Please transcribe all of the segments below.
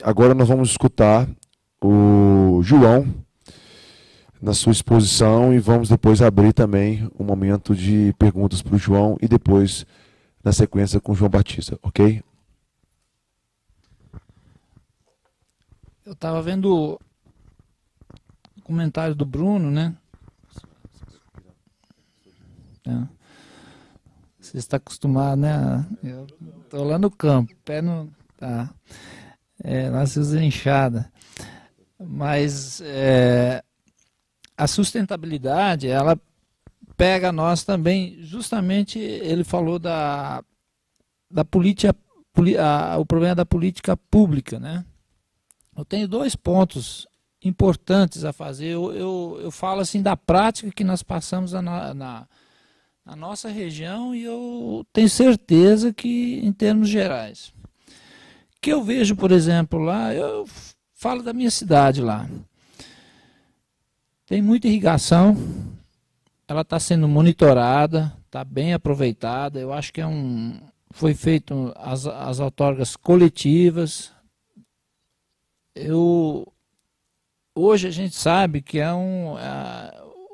Agora nós vamos escutar o João na sua exposição e vamos depois abrir também um momento de perguntas para o João e depois na sequência com o João Batista, ok? Eu estava vendo o comentário do Bruno, né? Você está acostumado, né? Eu estou lá no campo, pé no... Tá. Lá se usa enxada. Mas a sustentabilidade, ela pega nós também, justamente ele falou da política, o problema da política pública, né? Eu tenho dois pontos importantes a fazer. Eu falo assim da prática que nós passamos na nossa região e eu tenho certeza que em termos gerais. Que eu vejo, por exemplo, lá, eu falo da minha cidade lá. Tem muita irrigação, ela está sendo monitorada, está bem aproveitada. Eu acho que foi feito as outorgas coletivas. Hoje a gente sabe que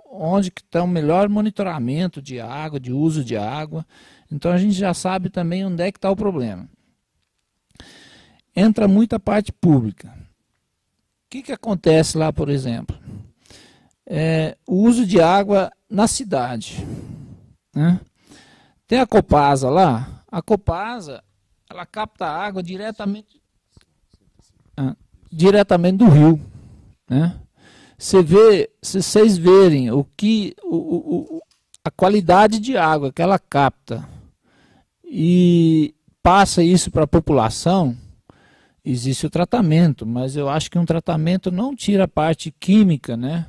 onde que está o melhor monitoramento de água, de uso de água. Então a gente já sabe também onde é que está o problema. Entra muita parte pública. O que acontece lá, por exemplo? O uso de água na cidade, né? Tem a Copasa lá. A Copasa, ela capta água diretamente do rio, né? Se vocês verem a qualidade de água que ela capta e passa isso para a população, existe o tratamento, mas eu acho que um tratamento não tira a parte química, né?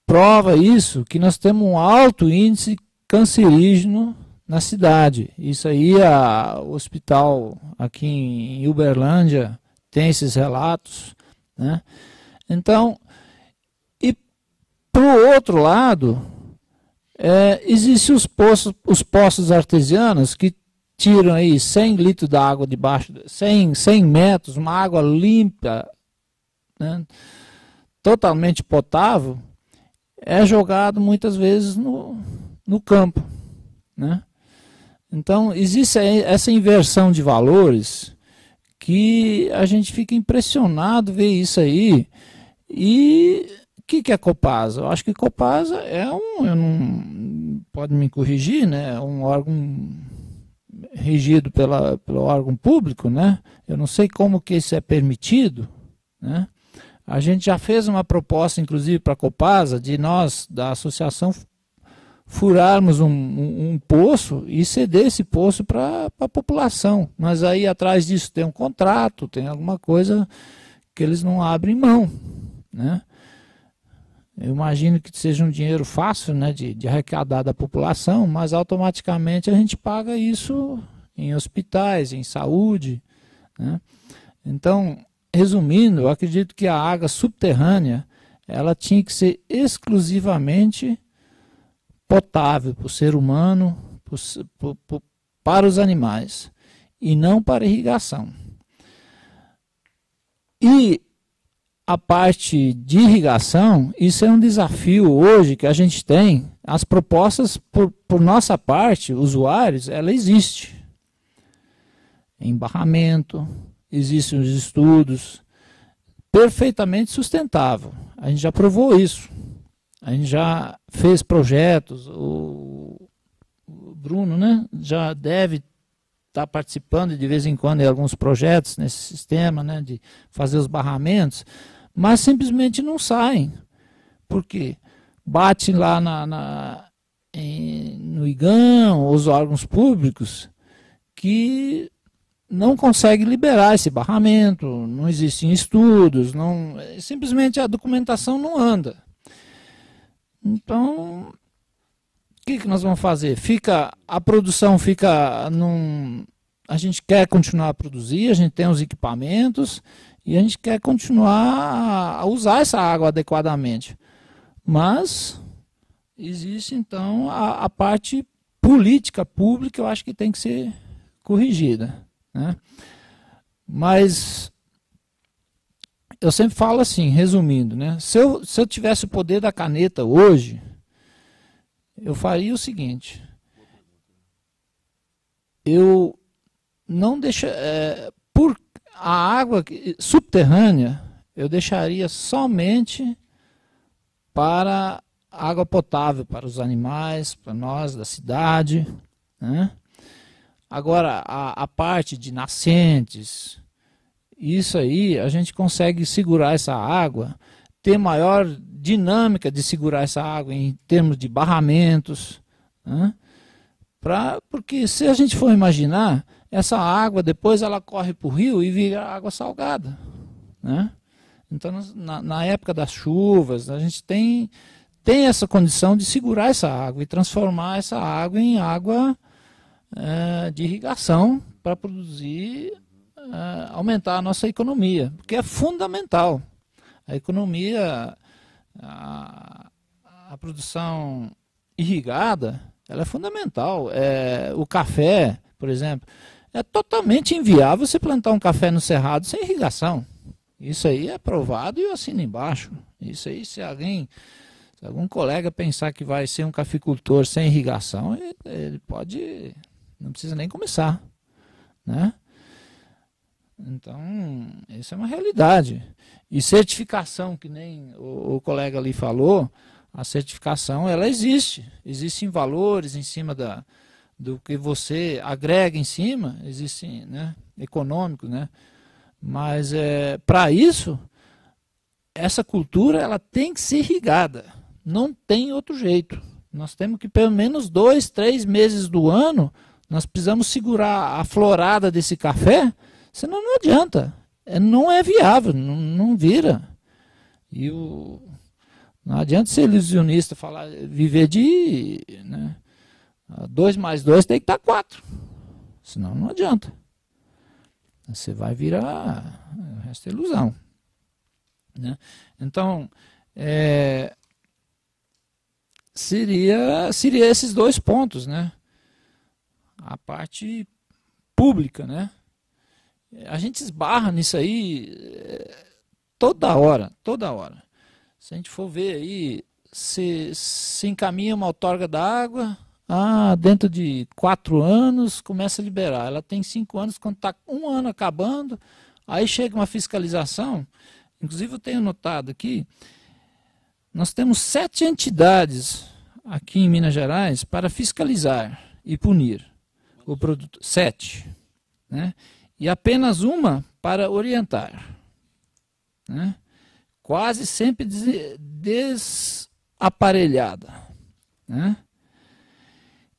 Prova isso que nós temos um alto índice cancerígeno na cidade. Isso aí, o hospital aqui em Uberlândia tem esses relatos, né? Então, e para o outro lado, existem os poços artesianos que tiram aí 100 litros de água debaixo, 100 metros, uma água limpa, né, totalmente potável, é jogado muitas vezes no campo, né? Então, existe essa inversão de valores que a gente fica impressionado ver isso aí. E o que é Copasa? Eu acho que Copasa pode me corrigir, né? É um órgão regido pelo órgão público, né? Eu não sei como que isso é permitido, né? A gente já fez uma proposta, inclusive, para a Copasa, de nós, da associação, furarmos um poço e ceder esse poço para a população. Mas aí atrás disso tem um contrato, tem alguma coisa que eles não abrem mão, né? Eu imagino que seja um dinheiro fácil, né, de arrecadar da população, mas automaticamente a gente paga isso em hospitais, em saúde, né? Então, resumindo, eu acredito que a água subterrânea ela tinha que ser exclusivamente potável para o ser humano, para os animais, e não para irrigação. E a parte de irrigação, isso é um desafio hoje que a gente tem. As propostas, por nossa parte, usuários, ela existe. Embarramento, existem os estudos, perfeitamente sustentável. A gente já provou isso. A gente já fez projetos, o Bruno, né, já deve estar participando de vez em quando em alguns projetos nesse sistema, né, de fazer os barramentos, mas simplesmente não saem. Por quê? Bate lá no IGAM, os órgãos públicos, que não conseguem liberar esse barramento, não existem estudos, simplesmente a documentação não anda. Então, o que nós vamos fazer? A produção fica a gente quer continuar a produzir, a gente tem os equipamentos e a gente quer continuar a usar essa água adequadamente. Mas existe então a parte política pública, eu acho que tem que ser corrigida, né? Mas eu sempre falo assim, resumindo, né? Se eu tivesse o poder da caneta hoje, eu faria o seguinte: eu não deixa, por a água subterrânea, eu deixaria somente para água potável, para os animais, para nós da cidade, né? Agora, a parte de nascentes, isso aí, a gente consegue segurar essa água, ter maior dinâmica de segurar essa água em termos de barramentos, né? Porque se a gente for imaginar, essa água depois ela corre para o rio e vira água salgada, né? Então, na época das chuvas, a gente tem essa condição de segurar essa água e transformar essa água em água de irrigação para produzir, aumentar a nossa economia, porque é fundamental. A economia, a produção irrigada, ela é fundamental. O café, por exemplo, é totalmente inviável você plantar um café no cerrado sem irrigação. Isso aí é provado e eu assino embaixo. Isso aí, se algum colega pensar que vai ser um cafeicultor sem irrigação, ele pode, não precisa nem começar, né? Então, isso é uma realidade. E certificação, que nem o colega ali falou, a certificação, ela existe. Existem valores em cima do que você agrega em cima, existem, né, econômicos, né? Mas para isso, essa cultura ela tem que ser irrigada. Não tem outro jeito. Nós temos que, pelo menos 2, 3 meses do ano, nós precisamos segurar a florada desse café, senão não adianta. Não é viável, não vira. Não adianta ser ilusionista, viver de, né, 2 mais 2 tem que estar 4. Senão não adianta. Você vai virar, o resto é ilusão, né? Então, seria esses 2 pontos, né? A parte pública, né? A gente esbarra nisso aí toda hora. Se a gente for ver aí, se encaminha uma outorga da água, dentro de 4 anos começa a liberar. Ela tem 5 anos, quando está 1 ano acabando, aí chega uma fiscalização. Inclusive eu tenho notado aqui, nós temos 7 entidades aqui em Minas Gerais para fiscalizar e punir o produto. 7, né? E apenas uma para orientar, né? Quase sempre desaparelhada, né?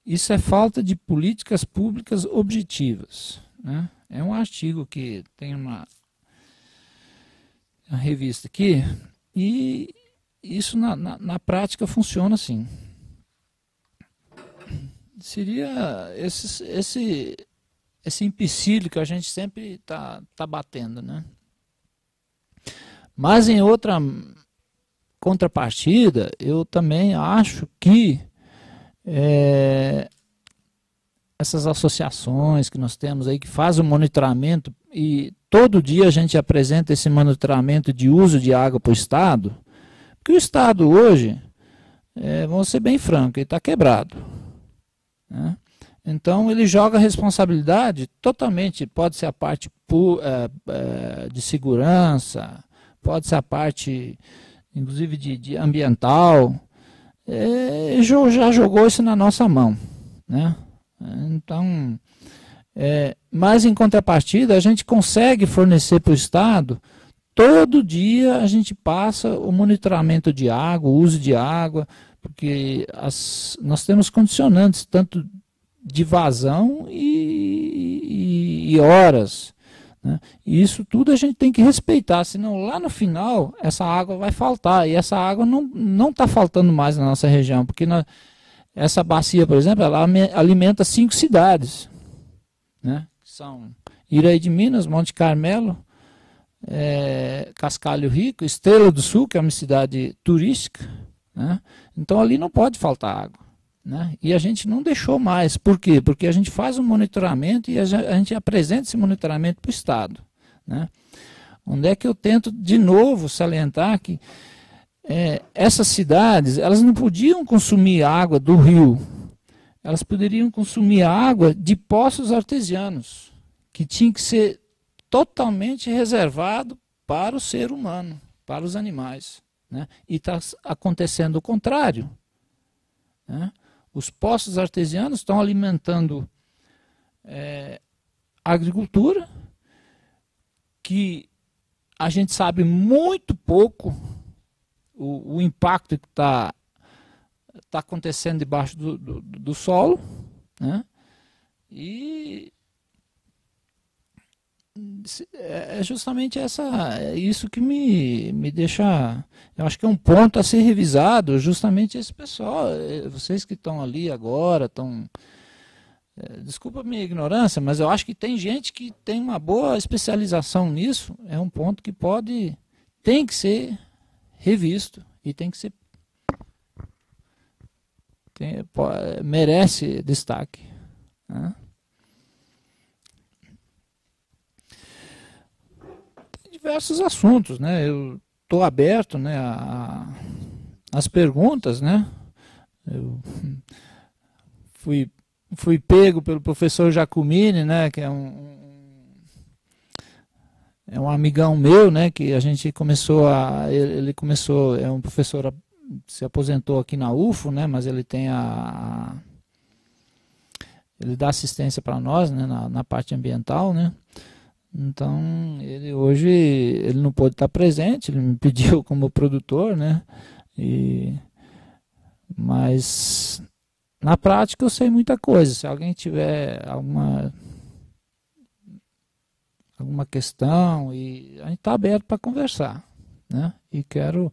Isso é falta de políticas públicas objetivas, né? É um artigo que tem uma revista aqui, e isso na prática funciona assim. Seria esse empecilho que a gente sempre está batendo, né? Mas em outra contrapartida, eu também acho que essas associações que nós temos aí, que fazem o monitoramento, e todo dia a gente apresenta esse monitoramento de uso de água para o Estado, porque o Estado hoje, vamos ser bem franco, ele está quebrado, né? Então ele joga a responsabilidade totalmente, pode ser a parte de segurança, pode ser a parte, inclusive, de ambiental, já jogou isso na nossa mão, né? Então, mas em contrapartida, a gente consegue fornecer para o Estado, todo dia a gente passa o monitoramento de água, o uso de água, porque nós temos condicionantes, tanto de vazão e horas, né? E isso tudo a gente tem que respeitar, senão lá no final essa água vai faltar, e essa água não está faltando mais na nossa região, porque essa bacia, por exemplo, ela alimenta 5 cidades, né? São Iraí de Minas, Monte Carmelo, Cascalho Rico, Estrela do Sul, que é uma cidade turística, né? Então ali não pode faltar água, né? E a gente não deixou mais. Por quê? Porque a gente faz um monitoramento e a gente apresenta esse monitoramento para o Estado, né? Onde é que eu tento de novo salientar que essas cidades, elas não podiam consumir água do rio, elas poderiam consumir água de poços artesianos, que tinha que ser totalmente reservado para o ser humano, para os animais, né? E está acontecendo o contrário, né? Os poços artesianos estão alimentando a agricultura, que a gente sabe muito pouco o impacto que está acontecendo debaixo do solo, né? E é justamente isso que me deixa, eu acho que é um ponto a ser revisado, justamente esse pessoal, vocês que estão ali agora, desculpa a minha ignorância, mas eu acho que tem gente que tem uma boa especialização nisso, é um ponto que tem que ser revisto e tem que ser, merece destaque, né? Diversos assuntos, né? Eu estou aberto, né, às perguntas, né? Eu fui pego pelo professor Jacomini, né, que é um amigão meu, né, que a gente ele começou, é um professor, se aposentou aqui na UFO, né, mas ele tem ele dá assistência para nós, né, na parte ambiental, né. Então, hoje ele não pôde estar presente, ele me pediu como produtor, né? Mas na prática eu sei muita coisa. Se alguém tiver alguma questão, a gente está aberto para conversar, né? E quero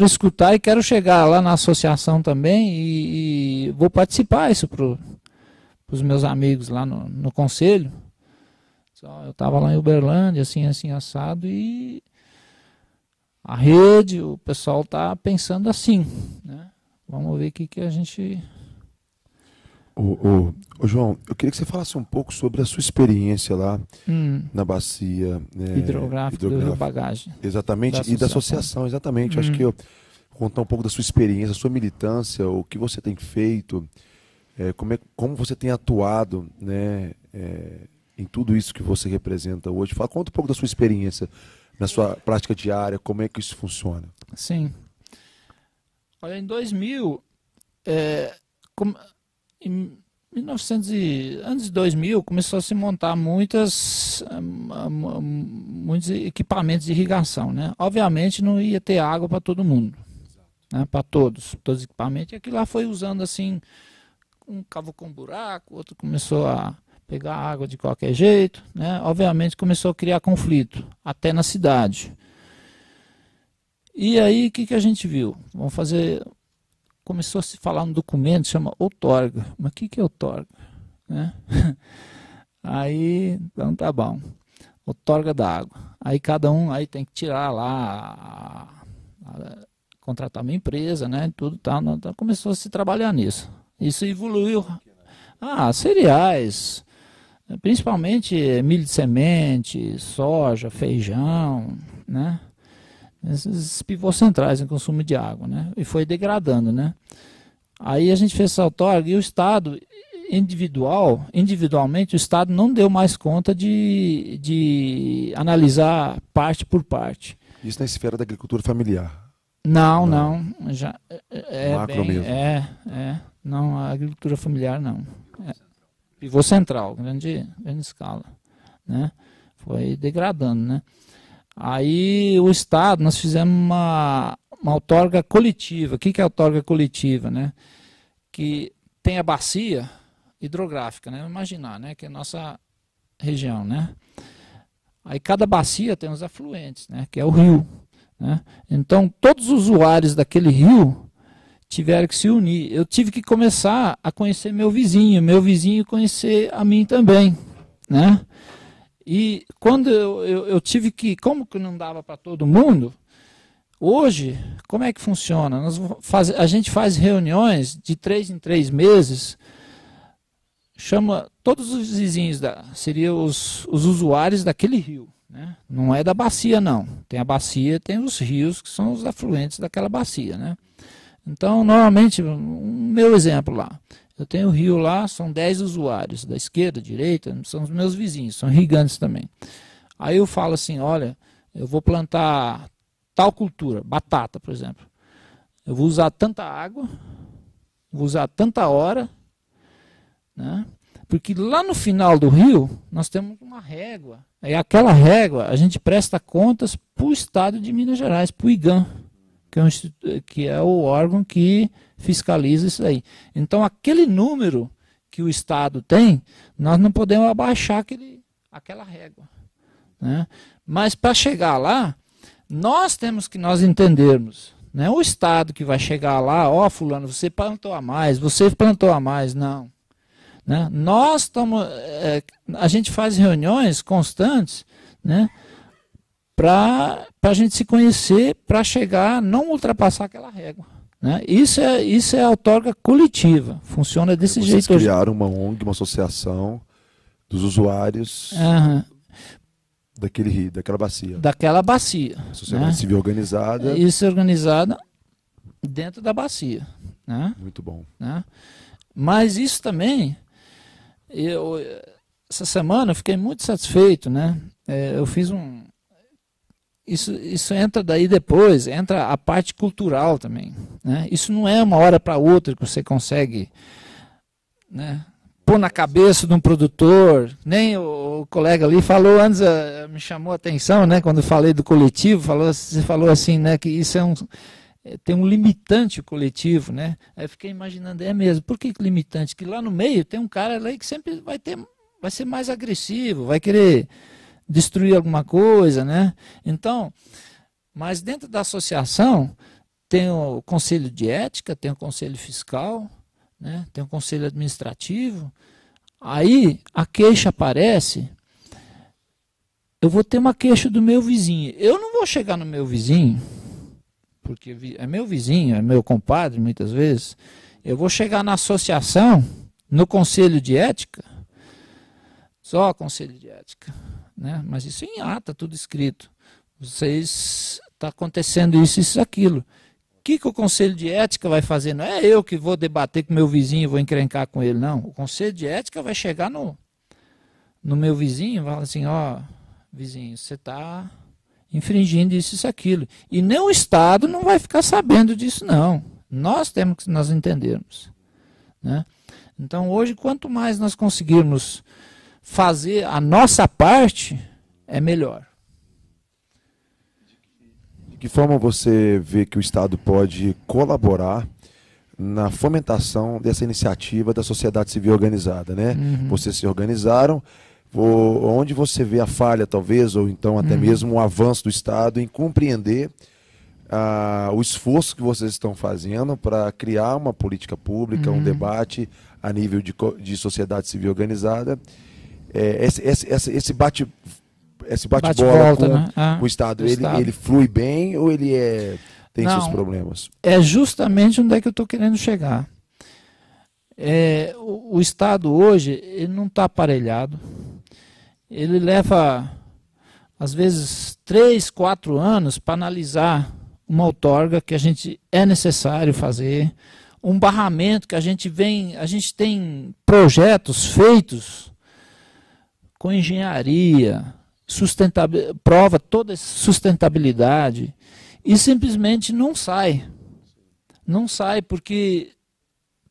escutar e quero chegar lá na associação também e vou participar isso para os meus amigos lá no conselho. Eu estava lá em Uberlândia, assim, assado, e a rede, o pessoal está pensando assim, né? Vamos ver o que a gente... Ô, João, eu queria que você falasse um pouco sobre a sua experiência lá na bacia hidrográfica do Rio Bagagem. Exatamente, e da associação, exatamente. Acho que contar um pouco da sua experiência, a sua militância, o que você tem feito, como você tem atuado, né, em tudo isso que você representa hoje. Conta um pouco da sua experiência na sua prática diária, como é que isso funciona. Sim. Olha, em 2000, em 1900 antes de 2000, começou a se montar muitos equipamentos de irrigação, né? Obviamente não ia ter água para todo mundo, né? Para todos os equipamentos. E aquilo lá foi usando assim, um cavou com um buraco, outro começou a pegar água de qualquer jeito, né? Obviamente começou a criar conflito, até na cidade. E aí o que a gente viu? Começou a se falar um documento que chama outorga. Mas o que é outorga? Né? Aí, então tá bom. Outorga da água. Aí cada um tem que tirar lá, contratar uma empresa, né? Tudo tal. Então começou a se trabalhar nisso. Isso evoluiu. Cereais. Principalmente milho de semente, soja, feijão, né? Esses pivôs centrais em consumo de água, né? E foi degradando, né? Aí a gente fez essa outorga e o Estado, individualmente, o Estado não deu mais conta de analisar parte por parte. Isso na esfera da agricultura familiar? Não. Já macro mesmo? Não, a agricultura familiar não. Pivô central, grande escala, né? Foi degradando, né? Aí o Estado, nós fizemos uma outorga coletiva. O que é a outorga coletiva, né? Que tem a bacia hidrográfica, né? Imaginar, né? Que é a nossa região, né? Aí cada bacia tem os afluentes, né? Que é o rio, né? Então todos os usuários daquele rio tiveram que se unir. Eu tive que começar a conhecer meu vizinho conhecer a mim também, né? E quando eu tive que, como que não dava para todo mundo, hoje, como é que funciona? A gente faz reuniões de 3 em 3 meses, chama todos os vizinhos, seriam os usuários daquele rio, né? Não é da bacia, não. Tem a bacia, tem os rios que são os afluentes daquela bacia, né? Então, normalmente, o meu exemplo lá, eu tenho o rio lá, são 10 usuários, da esquerda, direita, são os meus vizinhos, são irrigantes também. Aí eu falo assim, olha, eu vou plantar tal cultura, batata, por exemplo. Eu vou usar tanta água, vou usar tanta hora, né? Porque lá no final do rio, nós temos uma régua. E aquela régua, a gente presta contas para o Estado de Minas Gerais, para o IGAM, que é o órgão que fiscaliza isso aí. Então, aquele número que o Estado tem, nós não podemos abaixar aquela régua, né? Mas para chegar lá, nós temos que nós entendermos. Não é o Estado que vai chegar lá, ó, fulano, você plantou a mais, não. Né? Nós estamos, a gente faz reuniões constantes, né, para a gente se conhecer, para chegar, não ultrapassar aquela régua. Né? Isso é a outorga coletiva, funciona desse jeito. Vocês criaram uma ONG, uma associação dos usuários daquele rio, daquela bacia. Daquela bacia. A sociedade civil organizada. Isso é organizada dentro da bacia. Né? Muito bom. Né? Mas isso também, essa semana eu fiquei muito satisfeito, né? Eu fiz isso entra daí depois, entra a parte cultural também, né? Isso não é uma hora para outra que você consegue, né, pôr na cabeça de um produtor. Nem o colega ali falou antes, me chamou a atenção, né, quando eu falei do coletivo, você falou assim, né, que isso tem um limitante coletivo, né? Aí eu fiquei imaginando, é mesmo, por que limitante? Que lá no meio tem um cara lá que sempre vai ser mais agressivo, vai querer destruir alguma coisa, né? Então, mas dentro da associação tem o conselho de ética, tem o conselho fiscal, né? Tem o conselho administrativo. Aí a queixa aparece, eu vou ter uma queixa do meu vizinho. Eu não vou chegar no meu vizinho, porque é meu vizinho, é meu compadre, muitas vezes. Eu vou chegar na associação, no conselho de ética, só conselho de ética, né? Mas isso em ata, tudo escrito. Está acontecendo isso, aquilo. O que o conselho de ética vai fazer? Não é eu que vou debater com meu vizinho e vou encrencar com ele, não. O conselho de ética vai chegar no meu vizinho e vai falar assim, ó, vizinho, você está infringindo isso, aquilo. E nem o Estado não vai ficar sabendo disso, não. Nós temos que nós entendermos, né? Então, hoje, quanto mais nós conseguirmos fazer a nossa parte, é melhor. De que forma você vê que o Estado pode colaborar na fomentação dessa iniciativa da sociedade civil organizada, né? Vocês se organizaram, onde você vê a falha, talvez, ou então até mesmo o avanço do Estado em compreender o esforço que vocês estão fazendo para criar uma política pública, um debate a nível de sociedade civil organizada. Esse bate-bola com, né? com o Estado, ele flui bem ou ele tem seus problemas? É justamente onde é que eu estou querendo chegar. O Estado hoje ele não está aparelhado. Ele leva, às vezes, 3, 4 anos para analisar uma outorga que é necessário fazer, um barramento que a gente tem projetos feitos com engenharia, prova toda essa sustentabilidade, e simplesmente não sai. Não sai porque,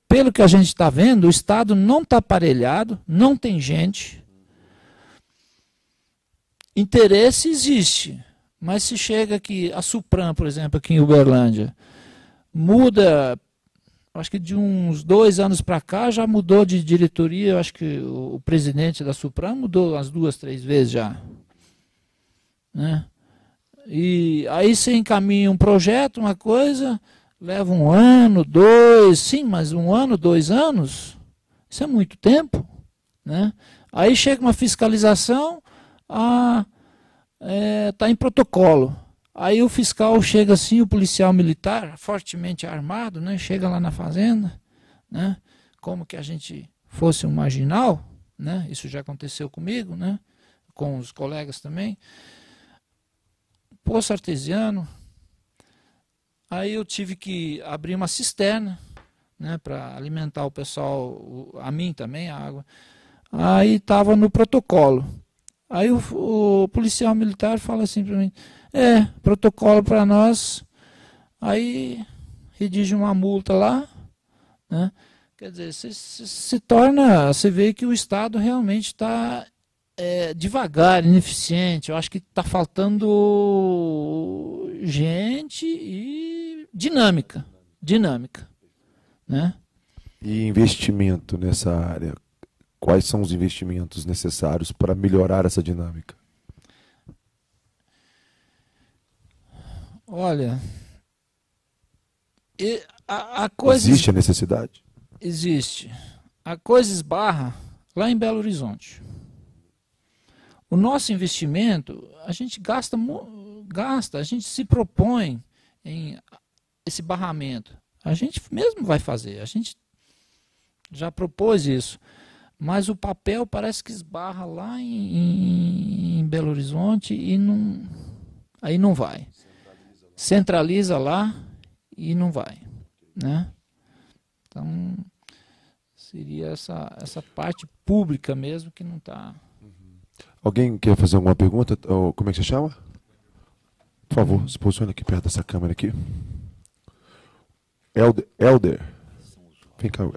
pelo que a gente está vendo, o Estado não está aparelhado, não tem gente. Interesse existe, mas se chega aqui, a Supram, por exemplo, aqui em Uberlândia, muda, acho que de uns 2 anos para cá já mudou de diretoria, acho que o presidente da Supram mudou umas 2, 3 vezes já. Né? E aí você encaminha um projeto, uma coisa, leva 1 ano, 2, sim, mas 1 ano, 2 anos, isso é muito tempo. Né? Aí chega uma fiscalização, está em protocolo. Aí o fiscal chega assim, o policial militar, fortemente armado, né, chega lá na fazenda, né, como que a gente fosse um marginal, né, isso já aconteceu comigo, né, com os colegas também, poço artesiano. Aí eu tive que abrir uma cisterna, né, para alimentar o pessoal, a mim também, a água. Aí estava no protocolo. Aí o policial militar fala assim para mim, protocolo para nós, aí redige uma multa lá, né? Quer dizer, se torna, você vê que o Estado realmente está devagar, ineficiente. Eu acho que está faltando gente e dinâmica, né? E investimento nessa área? Quais são os investimentos necessários para melhorar essa dinâmica? Olha, a coisa... Existe a necessidade? Existe. A coisa esbarra lá em Belo Horizonte. O nosso investimento, a gente gasta, a gente se propõe em esse barramento. A gente mesmo vai fazer, a gente já propôs isso. Mas o papel parece que esbarra lá em Belo Horizonte e aí não vai. Centraliza lá e não vai, né? Então, seria essa parte pública mesmo que não está... Alguém quer fazer alguma pergunta? Como é que você chama? Por favor, se posicione aqui perto dessa câmera aqui. Elder. Vem cá.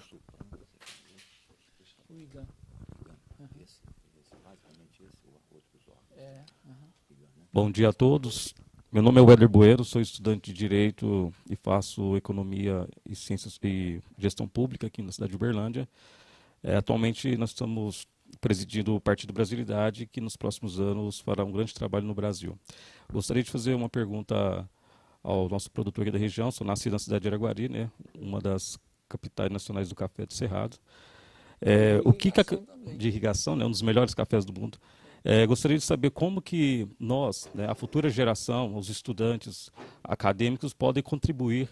Bom dia a todos. Meu nome é Weller Bueiro, sou estudante de Direito e faço Economia e Ciências e Gestão Pública aqui na cidade de Uberlândia. Atualmente nós estamos presidindo o Partido Brasilidade, que nos próximos anos fará um grande trabalho no Brasil. Gostaria de fazer uma pergunta ao nosso produtor aqui da região. Sou nascido na cidade de Araguari, né, uma das capitais nacionais do café do Cerrado. De irrigação, né, um dos melhores cafés do mundo. Gostaria de saber como que nós, né, a futura geração, os estudantes acadêmicos, podem contribuir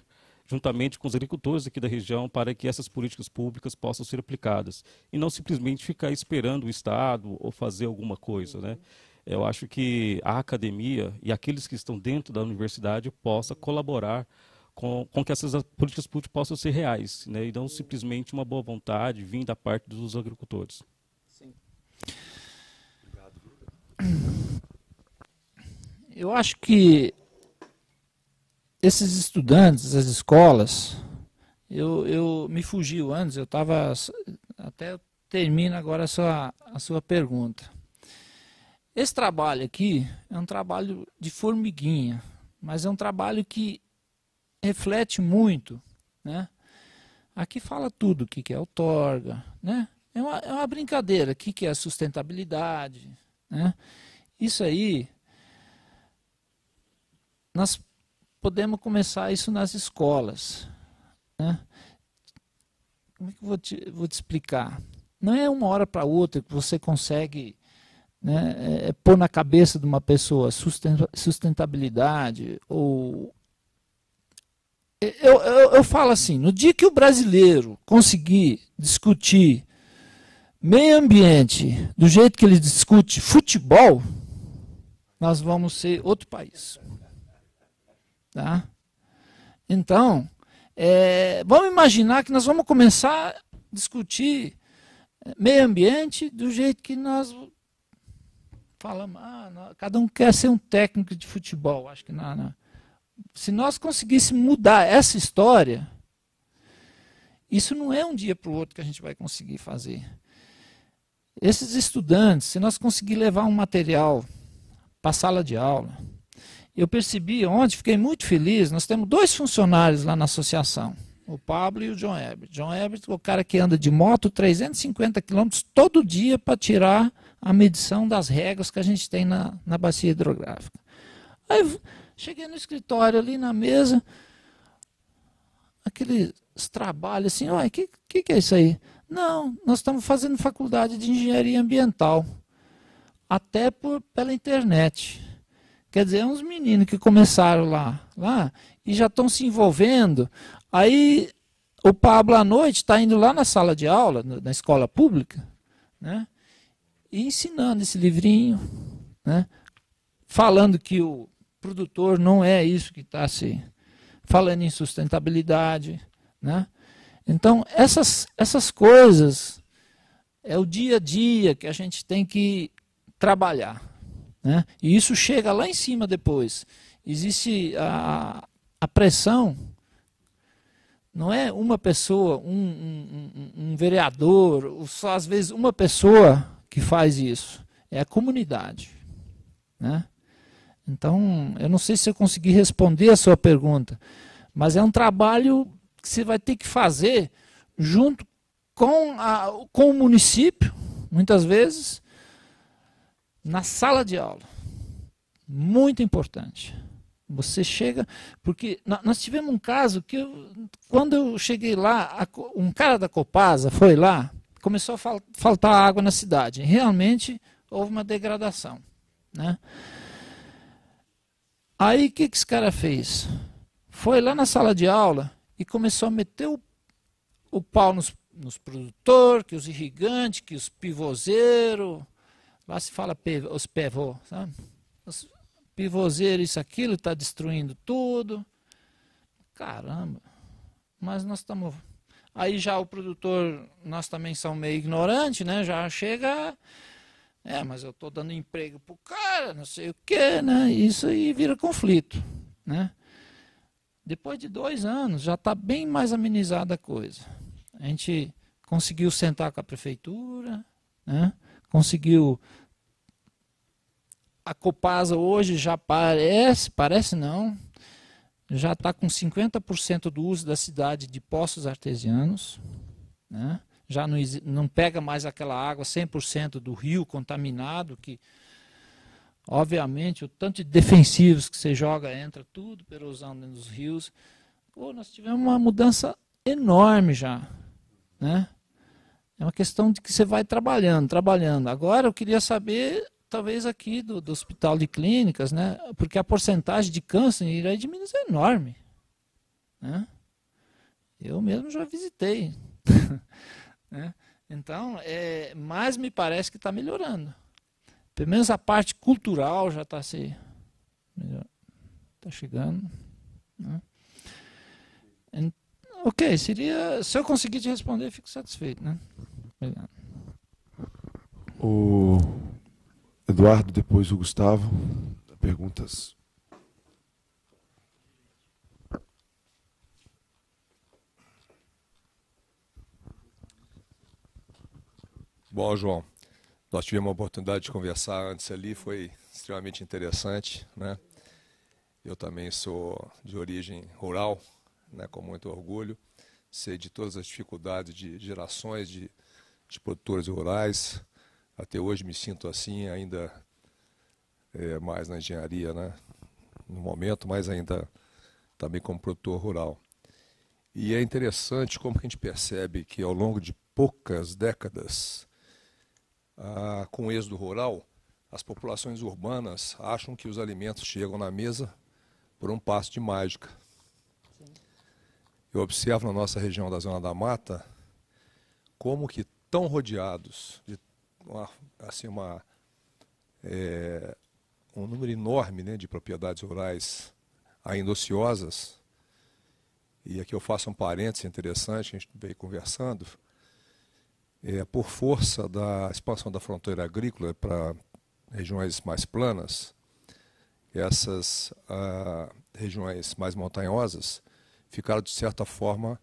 juntamente com os agricultores aqui da região para que essas políticas públicas possam ser aplicadas e não simplesmente ficar esperando o Estado ou fazer alguma coisa, né? Eu acho que a academia e aqueles que estão dentro da universidade possam colaborar com que essas políticas públicas possam ser reais, né, e não simplesmente uma boa vontade vindo da parte dos agricultores. Sim. Eu acho que esses estudantes, as escolas, eu me fugiu antes, eu estava, até termino agora a sua pergunta. Esse trabalho aqui é um trabalho de formiguinha, mas é um trabalho que reflete muito, né? Aqui fala tudo, o que é outorga, né? É uma brincadeira, o que é sustentabilidade, né? Isso aí, nós podemos começar isso nas escolas, né? Como é que eu vou te explicar? Não é uma hora para outra que você consegue, né, pôr na cabeça de uma pessoa sustentabilidade. Ou eu falo assim, no dia que o brasileiro conseguir discutir meio ambiente do jeito que ele discute futebol, nós vamos ser outro país. Tá? Então, vamos imaginar que nós vamos começar a discutir meio ambiente do jeito que nós falamos. Cada um quer ser um técnico de futebol. Acho que não. Se nós conseguíssemos mudar essa história, isso não é um dia para o outro que a gente vai conseguir fazer. Esses estudantes, se nós conseguir levar um material para a sala de aula, eu percebi ontem, fiquei muito feliz, nós temos 2 funcionários lá na associação, o Pablo e o John Herbert. John Herbert é o cara que anda de moto 350 quilômetros todo dia para tirar a medição das réguas que a gente tem na bacia hidrográfica. Aí cheguei no escritório ali na mesa, aqueles trabalhos assim, o que é isso aí? Não, nós estamos fazendo faculdade de engenharia ambiental, até pela internet. Quer dizer, uns meninos que começaram lá e já estão se envolvendo. Aí o Pablo à noite está indo lá na sala de aula, na escola pública, né? e ensinando esse livrinho, né? Falando que o produtor não é isso que está se falando em sustentabilidade, né? Então, essas coisas é o dia a dia que a gente tem que trabalhar, né? E isso chega lá em cima depois. Existe a pressão, não é uma pessoa, um vereador, ou só às vezes uma pessoa que faz isso, é a comunidade, né? Então, eu não sei se eu consegui responder a sua pergunta, mas é um trabalho que você vai ter que fazer junto com o município, muitas vezes, na sala de aula. Muito importante. Você chega, porque nós tivemos um caso que, quando eu cheguei lá, um cara da Copasa foi lá, começou a faltar água na cidade. Realmente houve uma degradação, né? Aí o que esse cara fez? Foi lá na sala de aula e começou a meter o pau nos produtores, que os irrigantes, que os pivôzeiros, lá se fala os pivô, sabe? Os pivôzeiros, isso, aquilo, está destruindo tudo. Caramba, mas nós estamos... Aí já o produtor, nós também somos meio ignorantes, né? Já chega... mas eu estou dando emprego para o cara, não sei o quê, né? Isso aí vira conflito, né? Depois de 2 anos, já está bem mais amenizada a coisa. A gente conseguiu sentar com a prefeitura, né? Conseguiu... A Copasa hoje já parece não, já está com 50% do uso da cidade de poços artesianos, né? Já não pega mais aquela água 100% do rio contaminado, que, obviamente, o tanto de defensivos que você joga entra tudo pela erosão dentro dos rios. Pô, nós tivemos uma mudança enorme já, né? É uma questão de que você vai trabalhando. Agora eu queria saber, talvez aqui do Hospital de Clínicas, né? Porque a porcentagem de câncer em Iraí de Minas é enorme, né? Eu mesmo já visitei. Né? Então, mas me parece que está melhorando. Pelo menos a parte cultural já está chegando. Né? Ok, se eu conseguir te responder, fico satisfeito. Né? Obrigado. O Eduardo, depois o Gustavo. Perguntas. Bom, João, nós tivemos a oportunidade de conversar antes ali, foi extremamente interessante, né? Eu também sou de origem rural, né, com muito orgulho, sei de todas as dificuldades de gerações de produtores rurais, até hoje me sinto assim, ainda mais na engenharia, né, no momento, mas ainda também como produtor rural. E é interessante como que a gente percebe que ao longo de poucas décadas, com o êxodo rural, as populações urbanas acham que os alimentos chegam na mesa por um passe de mágica. Sim. Eu observo na nossa região da Zona da Mata como que tão rodeados de um número enorme, né, de propriedades rurais ainda ociosas. E aqui eu faço um parênteses interessante, a gente veio conversando. Por força da expansão da fronteira agrícola para regiões mais planas, essas regiões mais montanhosas ficaram, de certa forma,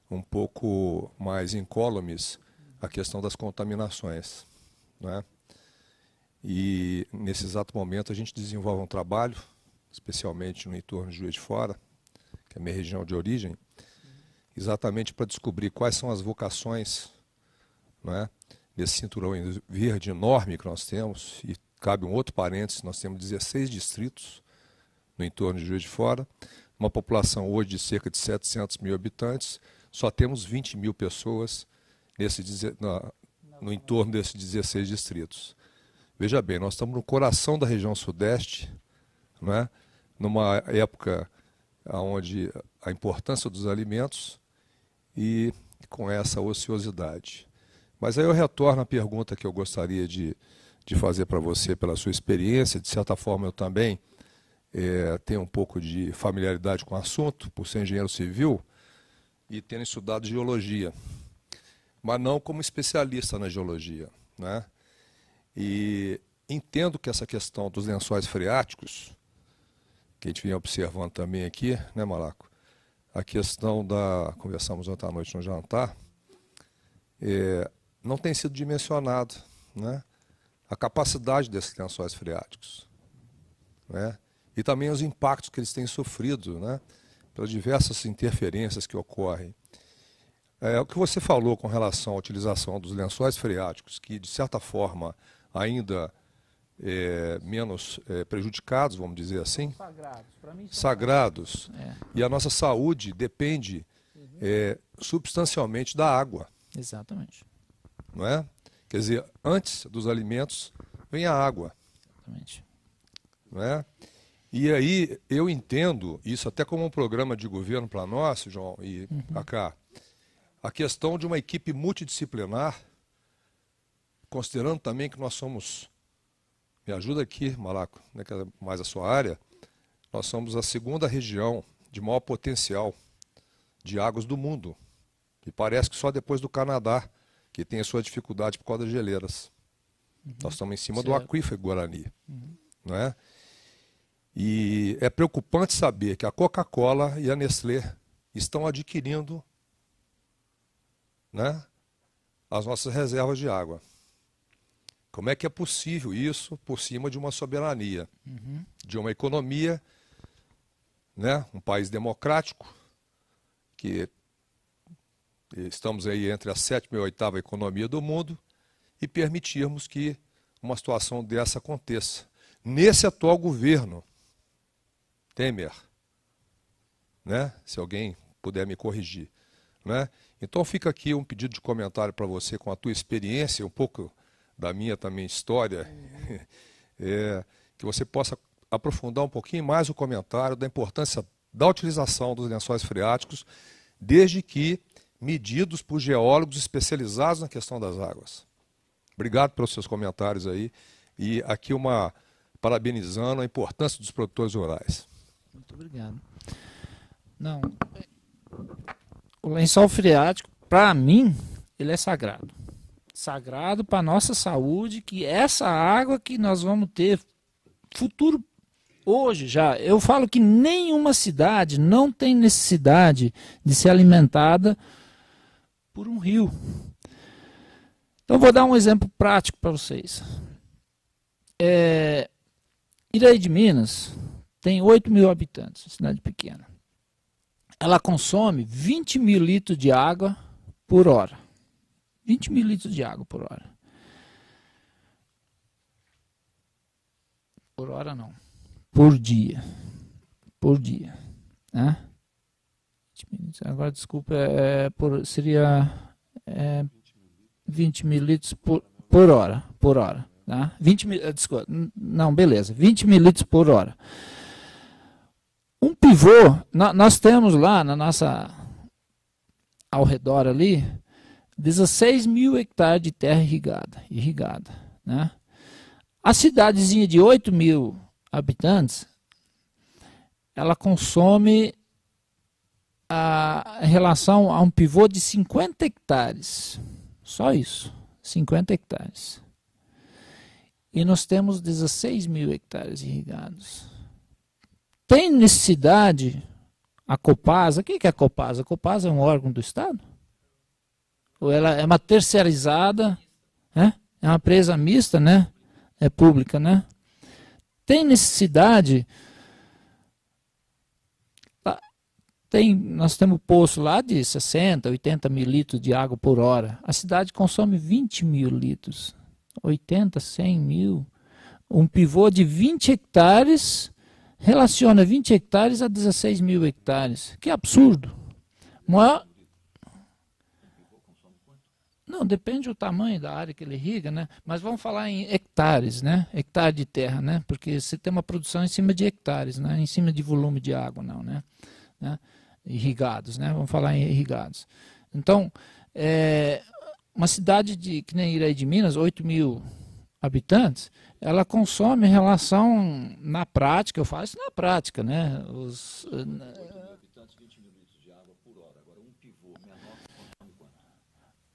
um pouco mais incólumes à questão das contaminações, né? E, nesse exato momento, a gente desenvolve um trabalho, especialmente no entorno de Juiz de Fora, que é a minha região de origem, exatamente para descobrir quais são as vocações, né, desse cinturão verde enorme que nós temos, e cabe um outro parênteses, nós temos 16 distritos no entorno de Juiz de Fora, uma população hoje de cerca de 700 mil habitantes, só temos 20 mil pessoas no entorno desses 16 distritos. Veja bem, nós estamos no coração da região sudeste, né, numa época onde a importância dos alimentos e com essa ociosidade. Mas aí eu retorno à pergunta que eu gostaria de fazer para você, pela sua experiência. De certa forma, eu também tenho um pouco de familiaridade com o assunto, por ser engenheiro civil e tendo estudado geologia, mas não como especialista na geologia, né? E entendo que essa questão dos lençóis freáticos, que a gente vinha observando também aqui, né, Malaco? A questão conversamos ontem à noite no jantar, não tem sido dimensionado, né? A capacidade desses lençóis freáticos, né? E também os impactos que eles têm sofrido, né? Pelas diversas interferências que ocorrem. O que você falou com relação à utilização dos lençóis freáticos, que de certa forma ainda menos prejudicados, vamos dizer assim, Sagrados. Para mim, sagrados. E a nossa saúde depende substancialmente da água. Exatamente. Não é? Quer dizer, antes dos alimentos vem a água. Exatamente. Não é? E aí eu entendo isso até como um programa de governo para nós, João e Cacá, a questão de uma equipe multidisciplinar, considerando também que nós somos, me ajuda aqui, Malaco, né, que é mais a sua área, nós somos a segunda região de maior potencial de águas do mundo. E parece que só depois do Canadá, que tem a sua dificuldade por causa das geleiras. Nós estamos em cima do aquífero Guarani. Não é? E é preocupante saber que a Coca-Cola e a Nestlé estão adquirindo, né, as nossas reservas de água. Como é que é possível isso por cima de uma soberania, de uma economia, né, um país democrático, que estamos aí entre a 7ª e a 8ª economia do mundo, e permitirmos que uma situação dessa aconteça. Nesse atual governo, Temer, né? Se alguém puder me corrigir, né? Então fica aqui um pedido de comentário para você com a tua experiência, um pouco da minha também história, que você possa aprofundar um pouquinho mais o comentário da importância da utilização dos lençóis freáticos, desde que medidos por geólogos especializados na questão das águas. Obrigado pelos seus comentários aí, e aqui parabenizando a importância dos produtores rurais. Muito obrigado. Não, o lençol freático, para mim, ele é sagrado. Sagrado para a nossa saúde, que essa água que nós vamos ter futuro, hoje já, eu falo que nenhuma cidade não tem necessidade de ser alimentada por um rio. Então, vou dar um exemplo prático para vocês. Iraí de Minas tem 8.000 habitantes, cidade pequena. Ela consome 20.000 litros de água por hora. 20.000 litros de água por hora. Por hora não. Por dia. Por dia. Né? Agora, desculpa, seria 20.000 litros por hora. Por hora. Tá? 20.000, desculpa, não, beleza. 20.000 litros por hora. Um pivô, nós temos lá na nossa, ao redor ali, 16.000 hectares de terra irrigada, né? A cidadezinha de 8.000 habitantes, ela consome em relação a um pivô de 50 hectares. Só isso, 50 hectares. E nós temos 16.000 hectares irrigados. Tem necessidade, a Copasa, o que é a Copasa? A Copasa é um órgão do Estado? Ou ela é uma terceirizada, né? É uma empresa mista, né? É pública, né? Tem necessidade, nós temos poço lá de 60, 80.000 litros de água por hora. A cidade consome 20.000 litros, 80, 100.000. Um pivô de 20 hectares relaciona 20 hectares a 16.000 hectares. Que absurdo. Não, depende do tamanho da área que ele irriga, né? Mas vamos falar em hectares, né? Hectare de terra, né? Porque você tem uma produção em cima de hectares, né? Em cima de volume de água, não, né? Irrigados, né? Vamos falar em irrigados. Então, uma cidade que nem Iraí de Minas, 8 mil habitantes, ela consome em relação, na prática, eu falo isso na prática, né?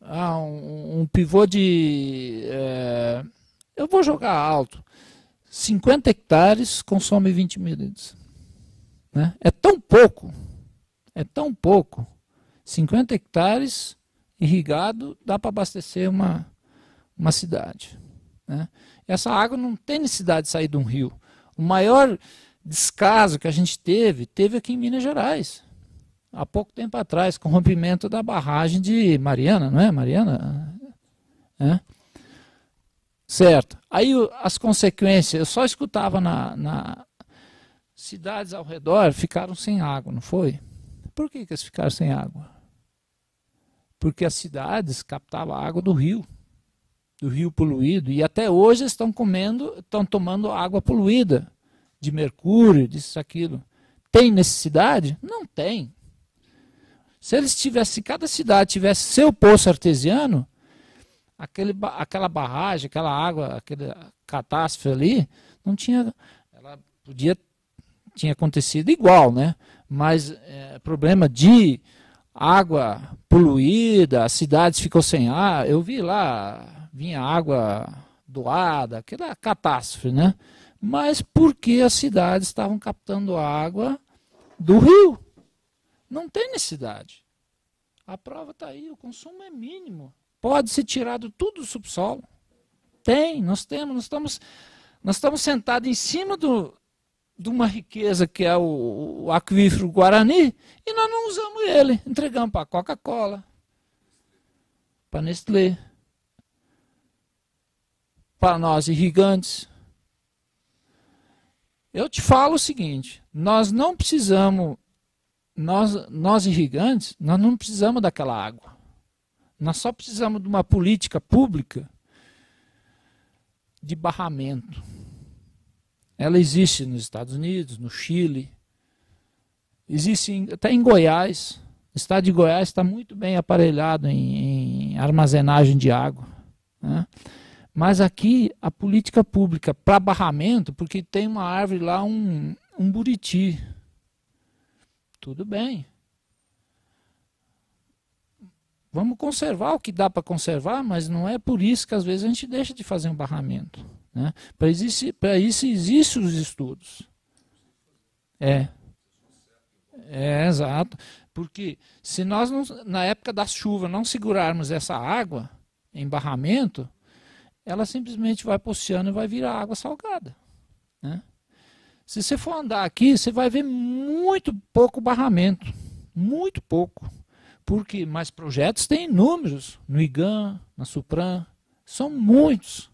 Um pivô de... eu vou jogar alto. 50 hectares consome 20 mil litros. Né? É tão pouco. 50 hectares irrigado dá para abastecer uma cidade. Né? Essa água não tem necessidade de sair de um rio. O maior descaso que a gente teve aqui em Minas Gerais. Há pouco tempo atrás, com o rompimento da barragem de Mariana, não é? Mariana? É? Certo. Aí as consequências, eu só escutava na cidades ao redor ficaram sem água, não foi? Por que eles ficaram sem água? Porque as cidades captavam a água do rio poluído, e até hoje estão tomando água poluída, de mercúrio, disso, aquilo. Tem necessidade? Não tem. Se cada cidade tivesse seu poço artesiano, aquela barragem, aquela água, aquela catástrofe ali, não tinha, ela tinha acontecido igual, né? Mas problema de água poluída, as cidades ficou sem ar, eu vi lá, vinha água doada, aquela catástrofe, né? Mas porque as cidades estavam captando água do rio? Não tem necessidade. A prova está aí, o consumo é mínimo. Pode ser tirado tudo do subsolo. Tem, nós estamos sentados em cima de uma riqueza que é o aquífero Guarani e nós não usamos ele. Entregamos para a Coca-Cola, para a Nestlé, para nós irrigantes. Eu te falo o seguinte, nós não precisamos... Nós irrigantes, nós não precisamos daquela água. Nós só precisamos de uma política pública de barramento. Ela existe nos Estados Unidos, no Chile, existe até em Goiás. O estado de Goiás está muito bem aparelhado em armazenagem de água. Né? Mas aqui, a política pública para barramento, porque tem uma árvore lá, um buriti. Tudo bem. Vamos conservar o que dá para conservar, mas não é por isso que às vezes a gente deixa de fazer um barramento. Né? Para isso existem os estudos. Exato. Porque se nós, na época da chuva, não segurarmos essa água em barramento, ela simplesmente vai para o oceano e vai virar água salgada. Né? Se você for andar aqui, você vai ver muito pouco barramento. Muito pouco. Porque mais projetos tem inúmeros. No IGAM, na Supran. São muitos.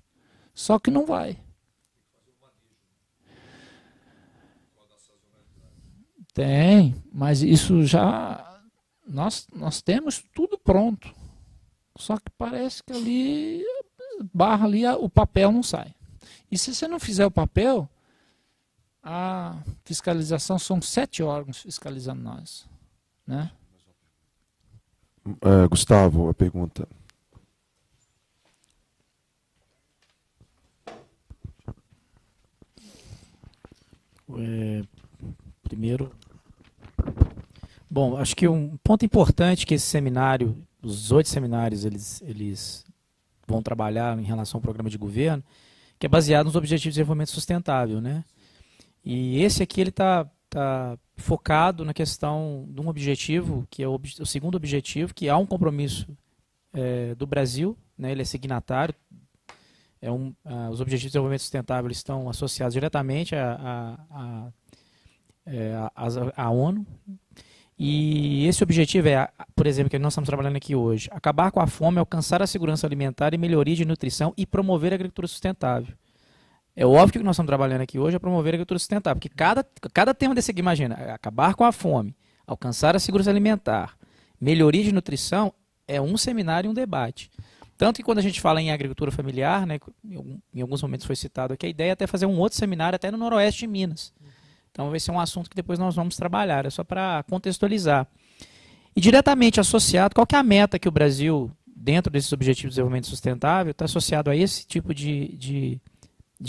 Só que não vai. Tem, mas isso já... Nós temos tudo pronto. Só que parece que ali, barra ali, o papel não sai. E se você não fizer o papel... A fiscalização são 7 órgãos fiscalizando nós. Né? Gustavo, a pergunta. Primeiro, bom, acho que um ponto importante que esse seminário, os 8 seminários, eles vão trabalhar em relação ao programa de governo, que é baseado nos Objetivos de Desenvolvimento Sustentável, né? E esse aqui ele está focado na questão de um objetivo, que é o segundo objetivo, que há um compromisso do Brasil, né? Ele é signatário, os Objetivos de Desenvolvimento Sustentável estão associados diretamente à ONU, e esse objetivo é, por exemplo, que nós estamos trabalhando aqui hoje, acabar com a fome, alcançar a segurança alimentar e melhoria de nutrição e promover a agricultura sustentável. É óbvio que o que nós estamos trabalhando aqui hoje é promover a agricultura sustentável, porque cada tema desse aqui, imagina, acabar com a fome, alcançar a segurança alimentar, melhoria de nutrição, é um seminário e um debate. Tanto que quando a gente fala em agricultura familiar, né, em alguns momentos foi citado aqui, a ideia é até fazer um outro seminário até no noroeste de Minas. Então vai ser um assunto que depois nós vamos trabalhar, é só para contextualizar. E diretamente associado, qual que é a meta que o Brasil dentro desses Objetivos de Desenvolvimento Sustentável, está associado a esse tipo de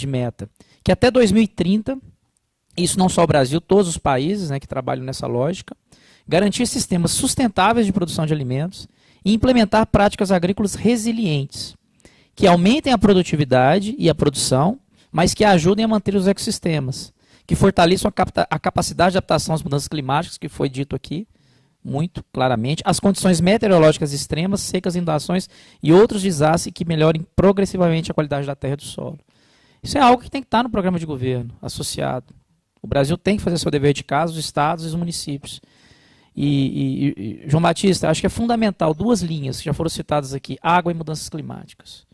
meta. Que até 2030, isso não só o Brasil, todos os países, né, que trabalham nessa lógica, garantir sistemas sustentáveis de produção de alimentos e implementar práticas agrícolas resilientes, que aumentem a produtividade e a produção, mas que ajudem a manter os ecossistemas, que fortaleçam a capacidade de adaptação às mudanças climáticas, que foi dito aqui, muito claramente, as condições meteorológicas extremas, secas, inundações e outros desastres que melhorem progressivamente a qualidade da terra e do solo. Isso é algo que tem que estar no programa de governo, associado. O Brasil tem que fazer seu dever de casa, os estados e os municípios. E João Batista, acho que é fundamental, duas linhas que já foram citadas aqui, água e mudanças climáticas.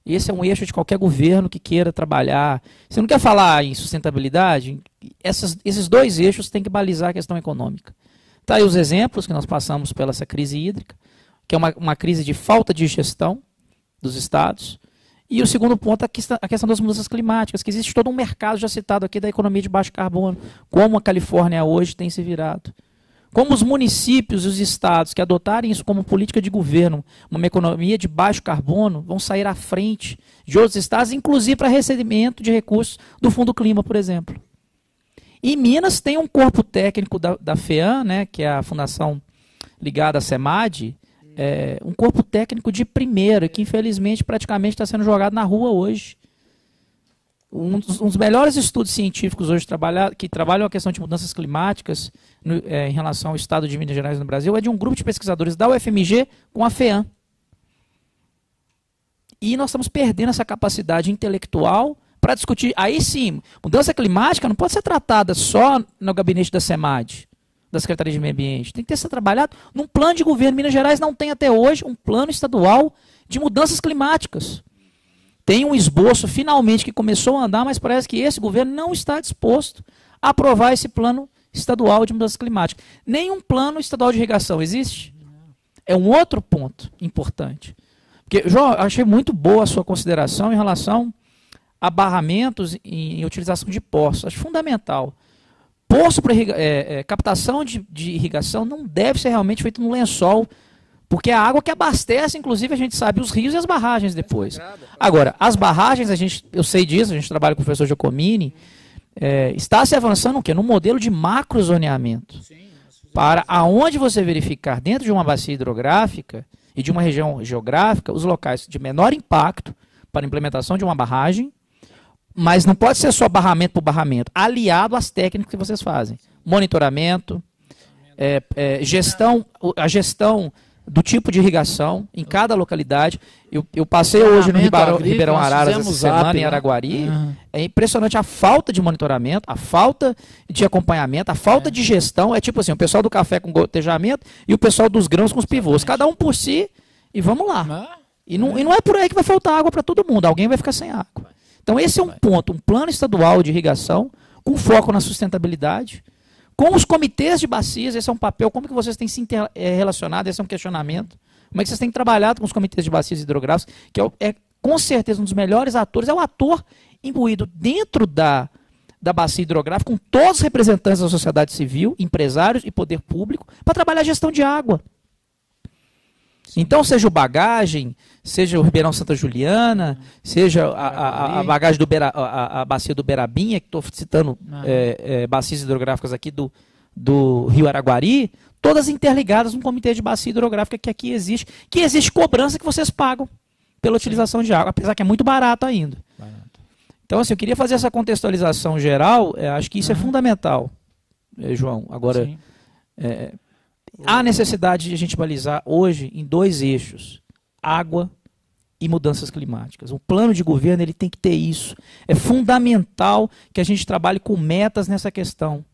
Esse é um eixo de qualquer governo que queira trabalhar. Você não quer falar em sustentabilidade? Esses dois eixos têm que balizar a questão econômica. Tá aí os exemplos que nós passamos pela essa crise hídrica, que é uma crise de falta de gestão dos estados. E o segundo ponto é a questão das mudanças climáticas, que existe todo um mercado já citado aqui da economia de baixo carbono, como a Califórnia hoje tem se virado. Como os municípios e os estados que adotarem isso como política de governo, uma economia de baixo carbono, vão sair à frente de outros estados, inclusive para recebimento de recursos do Fundo Clima, por exemplo. E Minas tem um corpo técnico da FEAM, né, que é a fundação ligada à SEMAD, um corpo técnico de primeira, que infelizmente praticamente está sendo jogado na rua hoje. Um dos melhores estudos científicos hoje que trabalham a questão de mudanças climáticas em relação ao estado de Minas Gerais no Brasil é de um grupo de pesquisadores da UFMG com a FEAM. E nós estamos perdendo essa capacidade intelectual para discutir. Aí sim, mudança climática não pode ser tratada só no gabinete da SEMAD, da Secretaria de Meio Ambiente. Tem que ser trabalhado num plano de governo. Minas Gerais não tem até hoje um plano estadual de mudanças climáticas. Tem um esboço, finalmente, que começou a andar, mas parece que esse governo não está disposto a aprovar esse plano estadual de mudanças climáticas. Nenhum plano estadual de irrigação existe. É um outro ponto importante. Porque, João, eu achei muito boa a sua consideração em relação a barramentos em utilização de poços. Acho fundamental. Poço para captação de irrigação não deve ser realmente feito no lençol, porque a água que abastece, inclusive, a gente sabe, os rios e as barragens depois. Agora, as barragens, eu sei disso, a gente trabalha com o professor Giacomini, está se avançando o quê? No modelo de macrozoneamento. Para aonde você verificar dentro de uma bacia hidrográfica e de uma região geográfica, os locais de menor impacto para a implementação de uma barragem, mas não pode ser só barramento por barramento, aliado às técnicas que vocês fazem. Monitoramento, a gestão do tipo de irrigação em cada localidade. Eu passei hoje no Ribeirão Araras essa semana, em Araguari. É impressionante a falta de monitoramento, a falta de acompanhamento, a falta de gestão. É tipo assim, o pessoal do café com gotejamento e o pessoal dos grãos com os pivôs. Cada um por si e vamos lá. E não é por aí que vai faltar água para todo mundo. Alguém vai ficar sem água. Então esse é um ponto, um plano estadual de irrigação com foco na sustentabilidade. Com os comitês de bacias, esse é um papel, como que vocês têm se relacionado, esse é um questionamento. Como é que vocês têm trabalhado com os comitês de bacias hidrográficas, que é com certeza um dos melhores atores, é o ator imbuído dentro da bacia hidrográfica, com todos os representantes da sociedade civil, empresários e poder público, para trabalhar a gestão de água. Então, seja o Bagagem, seja o Ribeirão Santa Juliana, seja a bagagem a bacia do Berabinha, que estou citando bacias hidrográficas aqui do Rio Araguari, todas interligadas num comitê de bacia hidrográfica que aqui existe, que existe cobrança que vocês pagam pela utilização de água, apesar que é muito barato ainda. Então, assim, eu queria fazer essa contextualização geral, acho que isso é fundamental, João. Agora, há necessidade de a gente balizar hoje em dois eixos, água e mudanças climáticas. O plano de governo ele tem que ter isso. É fundamental que a gente trabalhe com metas nessa questão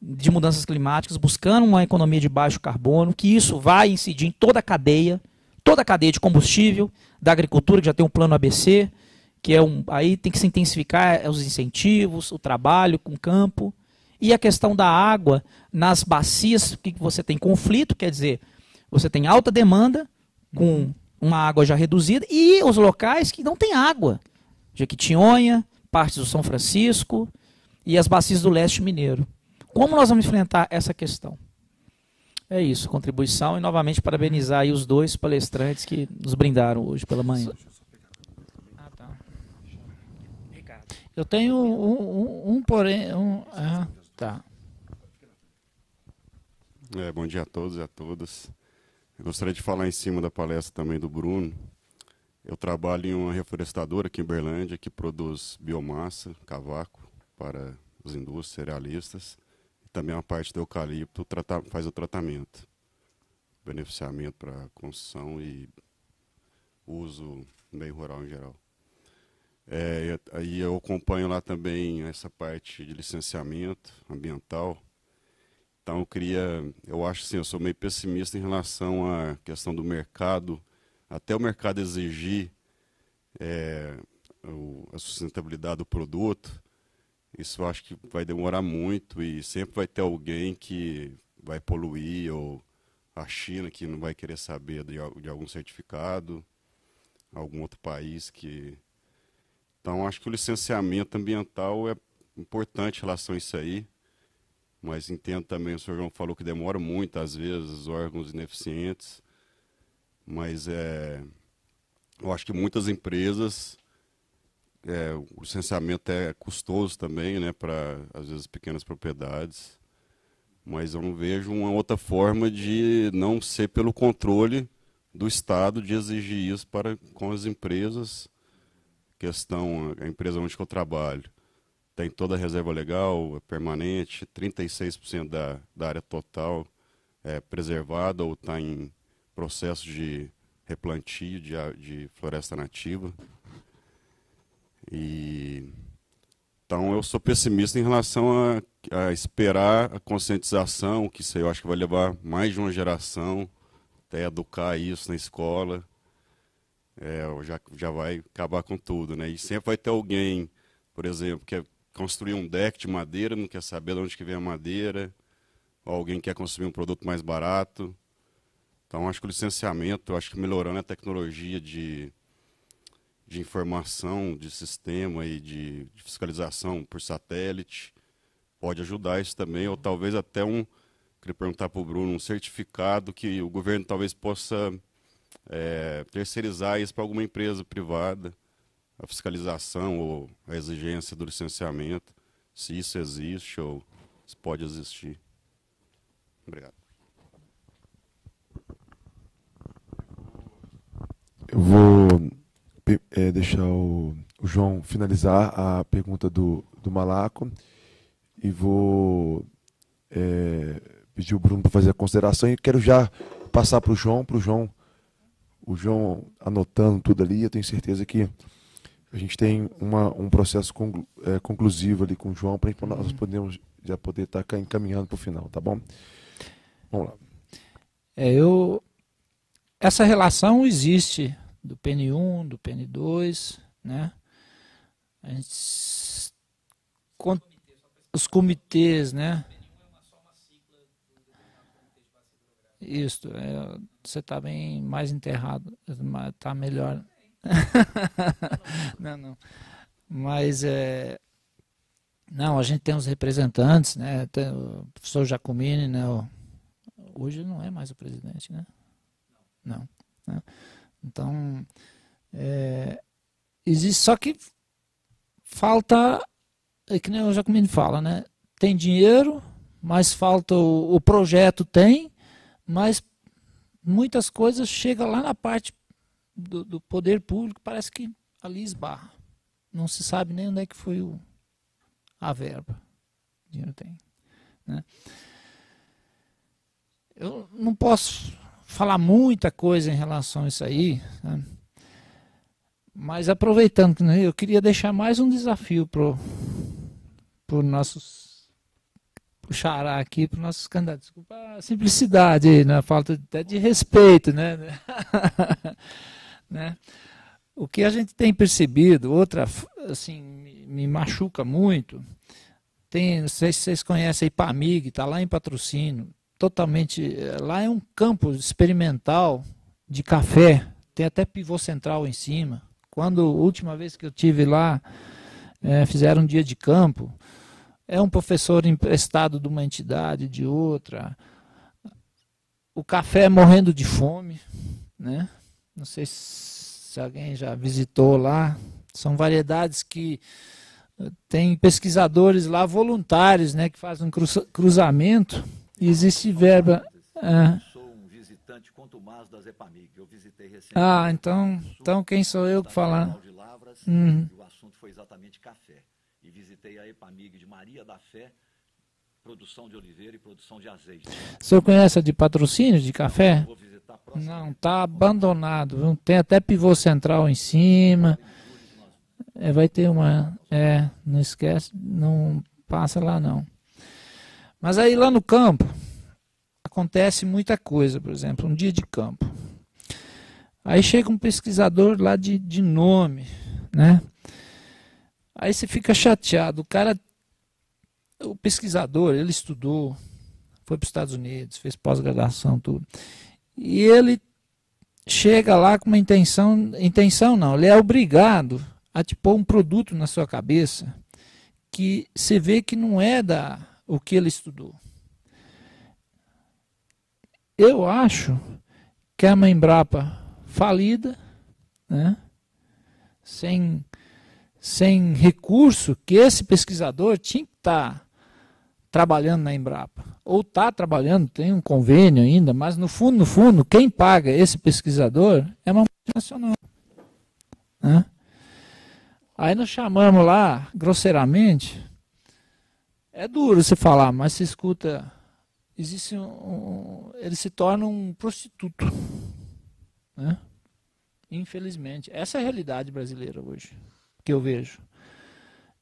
de mudanças climáticas, buscando uma economia de baixo carbono, que isso vai incidir em toda a cadeia de combustível, da agricultura, que já tem um plano ABC, que aí tem que se intensificar os incentivos, o trabalho com o campo. E a questão da água nas bacias, que você tem conflito, quer dizer, você tem alta demanda com uma água já reduzida e os locais que não tem água. Jequitinhonha, partes do São Francisco e as bacias do leste mineiro. Como nós vamos enfrentar essa questão? É isso, contribuição, e novamente parabenizar aí os dois palestrantes que nos brindaram hoje pela manhã. Ah, tá. Eu tenho porém. Tá. Bom dia a todos e a todas. Eu gostaria de falar em cima da palestra também do Bruno. Eu trabalho em uma reflorestadora aqui em Uberlândia que produz biomassa, cavaco, para as indústrias cerealistas. E também uma parte do eucalipto faz o tratamento, beneficiamento para construção e uso no meio rural em geral. Aí eu acompanho lá também essa parte de licenciamento ambiental. Então eu acho assim, eu sou meio pessimista em relação à questão do mercado, até o mercado exigir a sustentabilidade do produto. Isso eu acho que vai demorar muito e sempre vai ter alguém que vai poluir, ou a China que não vai querer saber de algum certificado, algum outro país que... Então acho que o licenciamento ambiental é importante em relação a isso aí. Mas entendo também, o senhor João falou que demora muito, às vezes, órgãos ineficientes. Mas eu acho que muitas empresas, o licenciamento é custoso também, né, para, às vezes, pequenas propriedades. Mas eu não vejo uma outra forma de não ser pelo controle do Estado de exigir isso com as empresas. A empresa onde eu trabalho tem toda a reserva legal, é permanente, 36% da área total é preservada ou está em processo de replantio de floresta nativa. Então eu sou pessimista em relação a esperar a conscientização, que isso aí eu acho que vai levar mais de uma geração até educar isso na escola. Já vai acabar com tudo, né? E sempre vai ter alguém, por exemplo, que construir um deck de madeira, não quer saber de onde que vem a madeira, ou alguém quer consumir um produto mais barato. Então, acho que o licenciamento, acho que melhorando a tecnologia de informação, de sistema e de fiscalização por satélite, pode ajudar isso também, ou talvez até queria perguntar para o Bruno, um certificado que o governo talvez possa terceirizar isso para alguma empresa privada, a fiscalização ou a exigência do licenciamento, se isso existe ou se pode existir. Obrigado. Eu vou deixar o João finalizar a pergunta do Malaco e vou pedir o Bruno para fazer a consideração e quero já passar para o João, o João anotando tudo ali. Eu tenho certeza que a gente tem um processo conclusivo ali com o João para nós podemos já poder estar encaminhando para o final, tá bom? Vamos lá. Essa relação existe do PN1, do PN2, né? Os comitês, né? Isso, você está bem mais enterrado, está melhor. Não. Mas não, a gente tem os representantes, né? Tem o professor Giacomini, né? Hoje não é mais o presidente, né? Não. Né? Então, existe, só que falta, que nem o Giacomini fala, né? Tem dinheiro, mas falta o projeto tem, mas muitas coisas chegam lá na parte do poder público, parece que ali esbarra. Não se sabe nem onde é que foi a verba. O dinheiro tem. Né? Eu não posso falar muita coisa em relação a isso aí, né? Mas aproveitando, né, eu queria deixar mais um desafio para o nossos xará aqui, para os nossos candidatos. Desculpa a simplicidade aí, né? Falta até de respeito, né? Né? O que a gente tem percebido, outra, assim, me machuca muito, não sei se vocês conhecem a IPAMIG, está lá em Patrocínio, totalmente, lá é um campo experimental de café, tem até pivô central em cima. Quando a última vez que eu tive lá, fizeram um dia de campo, é um professor emprestado de uma entidade, de outra. o café morrendo de fome, né? Não sei se alguém já visitou lá. São variedades que tem pesquisadores lá voluntários, né, que fazem um cruzamento e existe verba. Sou um visitante contumaz das EPAMIG. Eu visitei recentemente. Então quem sou eu que falar? De Lavras, e o assunto foi exatamente café. E visitei a EPAMIG de Maria da Fé, produção de oliveira e produção de azeite. O senhor conhece a de patrocínio de café? Vou visitar próximo. Não, está abandonado. Viu? Tem até pivô central em cima. Vai ter uma... não esquece, não passa lá não. Mas aí lá no campo, acontece muita coisa, por exemplo, um dia de campo. Aí chega um pesquisador lá de nome, né? Aí você fica chateado. O pesquisador, ele estudou, foi para os Estados Unidos, fez pós-graduação, tudo. E ele chega lá com uma intenção não, ele é obrigado a te pôr um produto na sua cabeça que você vê que não é o que ele estudou. Eu acho que é uma Embrapa falida, né? Sem recurso, que esse pesquisador tinha que estar trabalhando na Embrapa. Ou está trabalhando, tem um convênio ainda, mas no fundo, quem paga esse pesquisador é uma multinacional. Né? Aí nós chamamos lá, grosseiramente, é duro você falar, mas você escuta, existe ele se torna um prostituto. Né? Infelizmente. Essa é a realidade brasileira hoje, que eu vejo.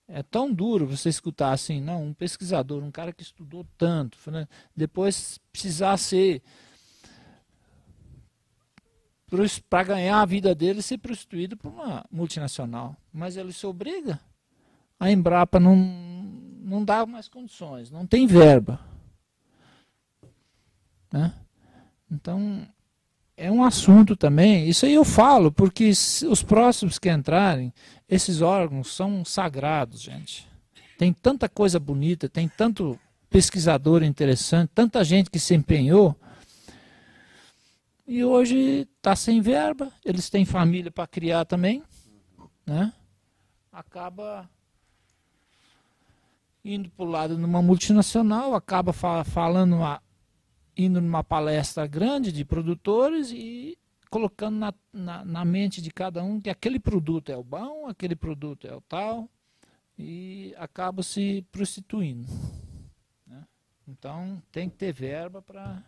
É tão duro você escutar assim, não, um pesquisador, um cara que estudou tanto, né? Depois precisar ser, para ganhar a vida dele, ser prostituído por uma multinacional. Mas ele se obriga. A Embrapa não dá mais condições, não tem verba. Né? Então, é um assunto também, isso aí eu falo, porque os próximos que entrarem, esses órgãos são sagrados, gente. Tem tanta coisa bonita, tem tanto pesquisador interessante, tanta gente que se empenhou, e hoje está sem verba, eles têm família para criar também, né? Acaba indo para o lado de uma multinacional, acaba falando indo numa palestra grande de produtores e colocando na mente de cada um que aquele produto é o bom, aquele produto é o tal, e acaba se prostituindo. Né? Então tem que ter verba para...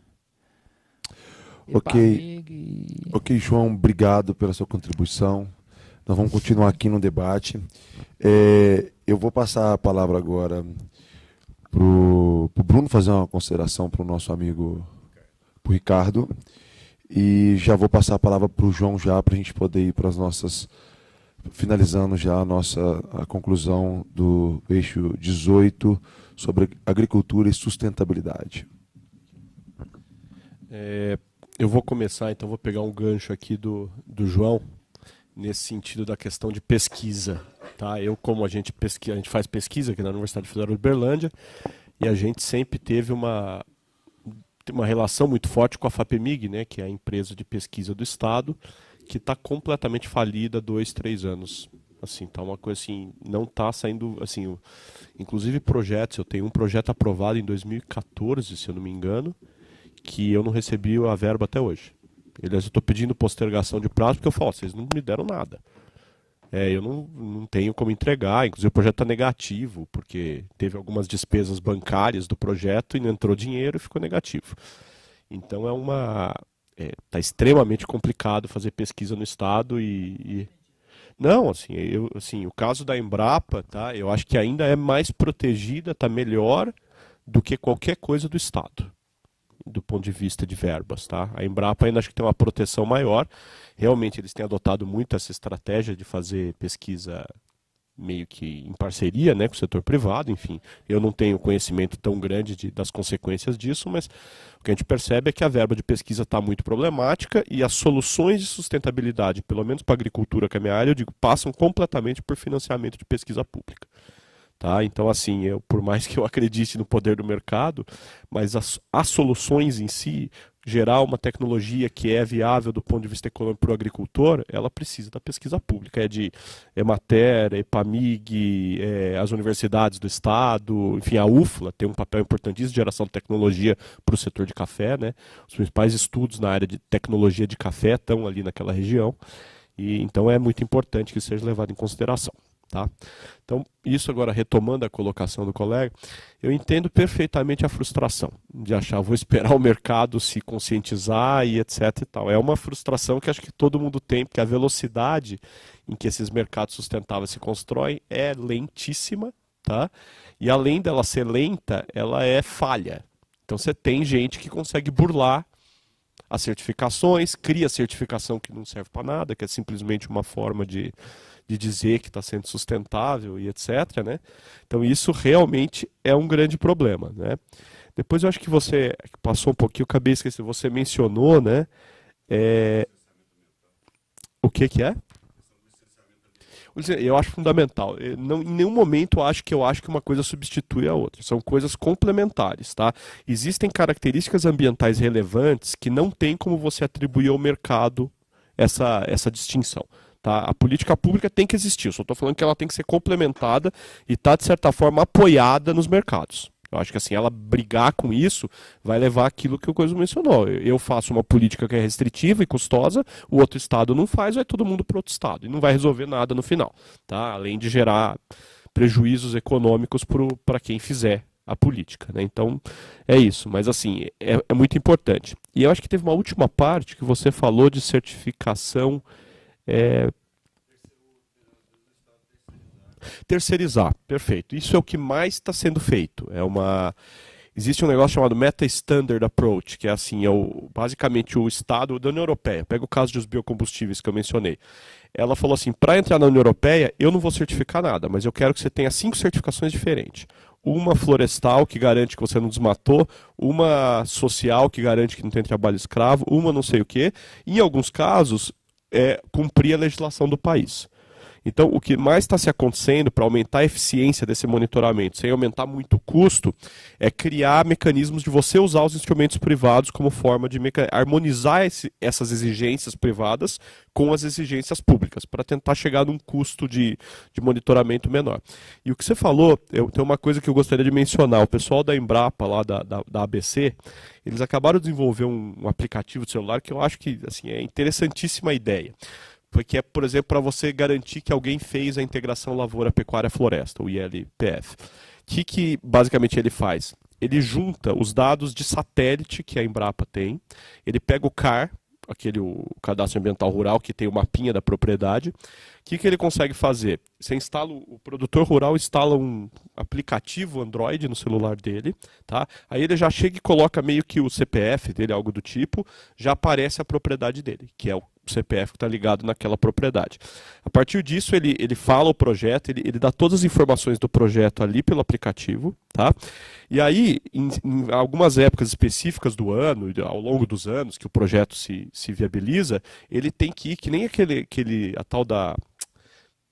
Ok, João, obrigado pela sua contribuição. Nós vamos continuar aqui no debate. Eu vou passar a palavra agora para o Bruno fazer uma consideração para o nosso amigo, para o Ricardo, e já vou passar a palavra para o João já, para a gente poder ir para as nossas, finalizando já a conclusão do eixo 18 sobre agricultura e sustentabilidade. Eu vou começar, então vou pegar um gancho aqui do João, nesse sentido da questão de pesquisa. Tá? Como a gente faz pesquisa aqui na Universidade Federal de Uberlândia, e a gente sempre teve uma relação muito forte com a FAPEMIG, né, que é a empresa de pesquisa do Estado, que está completamente falida há 2, 3 anos. Assim, tá uma coisa assim, não está saindo, assim, inclusive projetos, eu tenho um projeto aprovado em 2014, se eu não me engano, que eu não recebi a verba até hoje. Eu estou pedindo postergação de prazo porque eu falo, vocês não me deram nada. Eu não tenho como entregar, inclusive o projeto está negativo, porque teve algumas despesas bancárias do projeto e não entrou dinheiro e ficou negativo. Então tá extremamente complicado fazer pesquisa no Estado Não, assim, o caso da Embrapa, tá, eu acho que ainda é mais protegida, está melhor do que qualquer coisa do Estado, do ponto de vista de verbas, tá? A Embrapa ainda acho que tem uma proteção maior. Realmente eles têm adotado muito essa estratégia de fazer pesquisa meio que em parceria, né, com o setor privado, enfim. Eu não tenho conhecimento tão grande das consequências disso, mas o que a gente percebe é que a verba de pesquisa está muito problemática e as soluções de sustentabilidade, pelo menos para a agricultura, que é a minha área, eu digo, passam completamente por financiamento de pesquisa pública. Tá? Então, assim, por mais que eu acredite no poder do mercado, mas as soluções em si, gerar uma tecnologia que é viável do ponto de vista econômico para o agricultor, ela precisa da pesquisa pública. É de Emater, EPAMIG, as universidades do Estado, enfim, a UFLA tem um papel importantíssimo de geração de tecnologia para o setor de café, né? Os principais estudos na área de tecnologia de café estão ali naquela região, e então é muito importante que isso seja levado em consideração. Tá? Então, isso agora retomando a colocação do colega, eu entendo perfeitamente a frustração de achar, vou esperar o mercado se conscientizar e etc e tal. É uma frustração que acho que todo mundo tem, porque a velocidade em que esses mercados sustentáveis se constroem é lentíssima, tá? E além dela ser lenta, ela é falha. Então você tem gente que consegue burlar as certificações, cria certificação que não serve para nada, que é simplesmente uma forma de dizer que está sendo sustentável e etc. Né? Então isso realmente é um grande problema. Né? Depois eu acho que você passou um pouquinho, eu acabei esquecendo, você mencionou, né? O que é? Eu acho fundamental. Não, em nenhum momento eu acho que uma coisa substitui a outra. São coisas complementares. Tá? Existem características ambientais relevantes que não tem como você atribuir ao mercado essa distinção. Tá? A política pública tem que existir. Eu só estou falando que ela tem que ser complementada e está, de certa forma, apoiada nos mercados. Eu acho que assim, ela brigar com isso vai levar aquilo que o Coisa mencionou. Eu faço uma política que é restritiva e custosa, o outro estado não faz, vai todo mundo para outro estado. E não vai resolver nada no final. Tá? Além de gerar prejuízos econômicos para quem fizer a política. Né? Então, é isso. Mas assim, é muito importante. E eu acho que teve uma última parte que você falou de certificação. Terceirizar, perfeito. Isso é o que mais está sendo feito. Existe um negócio chamado Meta Standard Approach, que é assim, basicamente o Estado da União Europeia. Pega o caso dos biocombustíveis que eu mencionei. Ela falou assim, para entrar na União Europeia, eu não vou certificar nada, mas eu quero que você tenha 5 certificações diferentes. Uma florestal, que garante que você não desmatou, uma social, que garante que não tem trabalho escravo, uma não sei o quê. Em alguns casos, cumprir a legislação do país. Então, o que mais está se acontecendo para aumentar a eficiência desse monitoramento, sem aumentar muito o custo, é criar mecanismos de você usar os instrumentos privados como forma de harmonizar essas exigências privadas com as exigências públicas, para tentar chegar num custo de monitoramento menor. E o que você falou, tem uma coisa que eu gostaria de mencionar. O pessoal da Embrapa, lá da ABC, eles acabaram de desenvolver um aplicativo de celular que eu acho que assim, é interessantíssima a ideia. Porque é, por exemplo, para você garantir que alguém fez a integração lavoura-pecuária-floresta, o ILPF. O que basicamente ele faz? Ele junta os dados de satélite que a Embrapa tem, ele pega o CAR, o Cadastro Ambiental Rural, que tem o mapinha da propriedade. O que ele consegue fazer? O produtor rural instala um aplicativo Android no celular dele, tá? Aí ele já chega e coloca meio que o CPF dele, algo do tipo, já aparece a propriedade dele, que é o CPF que está ligado naquela propriedade. A partir disso, ele fala o projeto, ele dá todas as informações do projeto ali pelo aplicativo, tá? E aí, em algumas épocas específicas do ano, ao longo dos anos que o projeto se viabiliza, ele tem que ir, que nem a tal da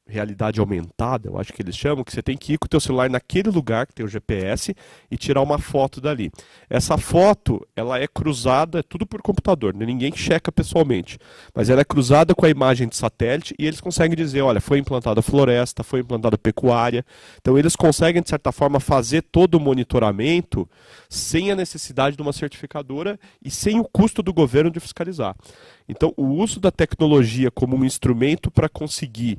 realidade aumentada, eu acho que eles chamam, que você tem que ir com o teu celular naquele lugar que tem o GPS e tirar uma foto dali. Essa foto, ela é cruzada, é tudo por computador, ninguém checa pessoalmente, mas ela é cruzada com a imagem de satélite e eles conseguem dizer, olha, foi implantada floresta, foi implantada pecuária. Então eles conseguem, de certa forma, fazer todo o monitoramento sem a necessidade de uma certificadora e sem o custo do governo de fiscalizar. Então, o uso da tecnologia como um instrumento para conseguir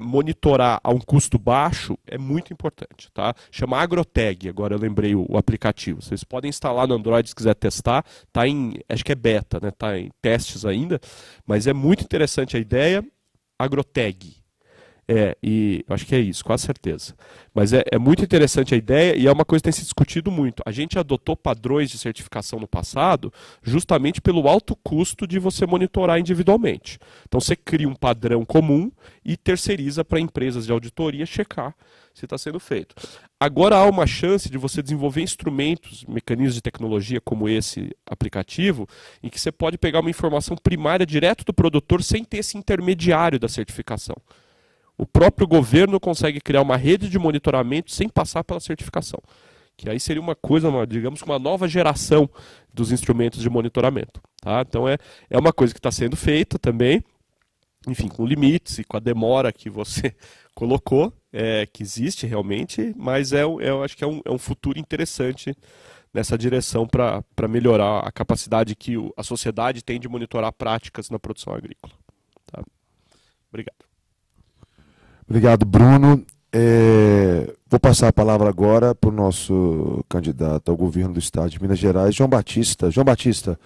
monitorar a um custo baixo é muito importante. Tá? Chama AgroTag, agora eu lembrei o aplicativo. Vocês podem instalar no Android se quiser testar. Tá acho que é beta, né? Tá em testes ainda, mas é muito interessante a ideia. AgroTag. E eu acho que é isso, com certeza. Mas é muito interessante a ideia e é uma coisa que tem se discutido muito. A gente adotou padrões de certificação no passado justamente pelo alto custo de você monitorar individualmente. Então você cria um padrão comum e terceiriza para empresas de auditoria checar se está sendo feito. Agora há uma chance de você desenvolver instrumentos, mecanismos de tecnologia como esse aplicativo, em que você pode pegar uma informação primária direto do produtor sem ter esse intermediário da certificação. o próprio governo consegue criar uma rede de monitoramento sem passar pela certificação. Que aí seria uma coisa, digamos, uma nova geração dos instrumentos de monitoramento. Tá? Então é uma coisa que está sendo feita também, enfim, com limites e com a demora que você colocou, que existe realmente, mas eu acho que é um futuro interessante nessa direção para melhorar a capacidade que a sociedade tem de monitorar práticas na produção agrícola. Tá? Obrigado. Obrigado, Bruno. Vou passar a palavra agora para o nosso candidato ao governo do Estado de Minas Gerais, João Batista. João Batista,